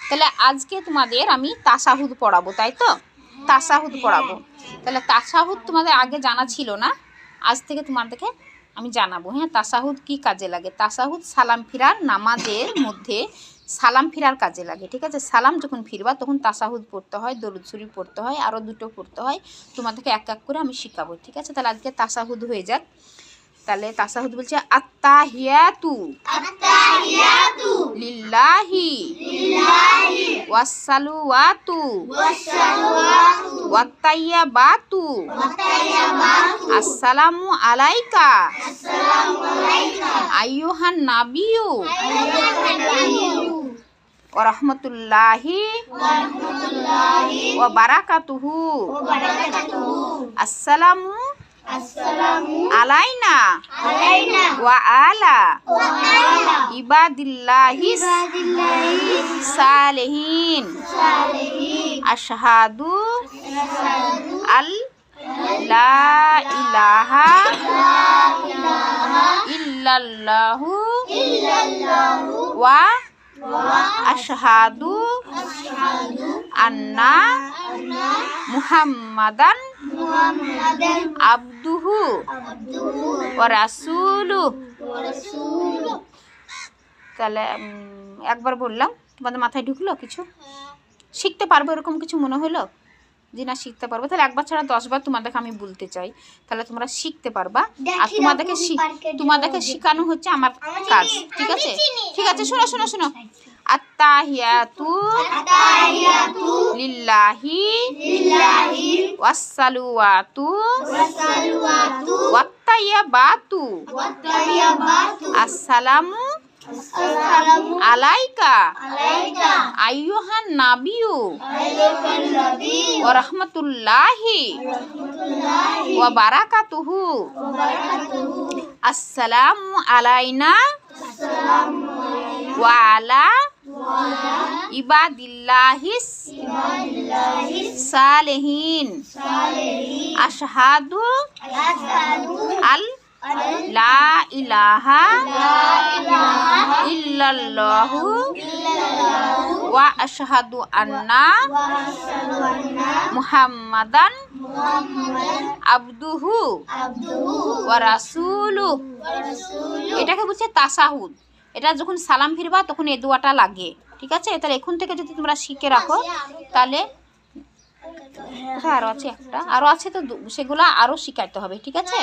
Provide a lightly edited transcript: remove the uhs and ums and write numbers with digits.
তাহলে আজকে তোমাদের আমি তাশাহুদ পড়াবো, তাই তো? তাশাহুদ পড়াবো। তাহলে তাশাহুদ তোমাদের আগে জানা ছিল না, আজ থেকে তোমাদেরকে আমি জানাবো। হ্যাঁ, তাশাহুদ কি কাজে লাগে? তাশাহুদ সালাম ফিরার, নামাজের মধ্যে সালাম ফিরার কাজে লাগে। ঠিক আছে, সালাম যখন ফিরবা তখন তাশাহুদ পড়তে হয়, দরুদ শরীফ পড়তে হয়, আরও দুটো পড়তে হয়। তোমাদেরকে এক এক করে আমি শেখাবো। ঠিক আছে, তাহলে আজকে তাশাহুদ হয়ে যাক। তাহলে তাশাহুদ বলছে আত্তাহিয়াতু লিল্লাহি ওয়াসসালাওয়াতু ওয়াত্তাইয়াবাতু আসসালামু আলাইকা আইয়ুহান নাবিয়্যু ওয়া রাহমাতুল্লাহি ওয়া বারাকাতুহু। আসসালামু আলাইনা ওয়া আলা ইবাদিল্লাহিস সালিহিন। আশহাদু আল্লা ইলাহা ইল্লাল্লাহু ওয়া আশহাদু আন্না মুহাম্মাদান আবদুহু ওয়া রাসূলুহু। তাহলে একবার বললাম, তোমাদের মাথায় ঢুকলো? কিছু শিখতে পারবো এরকম কিছু মনে হলো যে না শিখতে পারবো? তাহলে একবার ছাড়া 10 বার তোমাদেরকে আমি বলতে চাই, তাহলে তোমরা শিখতে পারবা। আর তোমাদেরকে শেখানো হচ্ছে আমার কাজ। ঠিক আছে, ঠিক আছে, শোনো শোনো শোনো। আত্তাহিয়াতু লিল্লাহি ওয়াসসালাওয়াতু ওয়াত্তাইয়াবাতু আসসালামু আলাইকা আইয়ুহান নাবিয়্যু ওয়া রাহমাতুল্লাহি ওয়া বারাকাতুহু। আসসালামু আলাইনা ওয়া আলা ইবাদিল্লাহিস সালিহিন। আশহাদু আল্লা ইলাহা ইল্লাল্লাহু ওয়া আশহাদু আন্না মুহাম্মাদান আবদুহু ওয়া রাসূলুহু। এটাকে বলছে তাশাহুদ। এটা যখন সালাম ফিরবা তখন এই দোয়াটা লাগে। ঠিক আছে, তাহলে এখন থেকে যদি তোমরা শিখে রাখো তাহলে আরও আছে একটা, আরও আছে তো সেগুলো আরও শিখাইতে হবে। ঠিক আছে।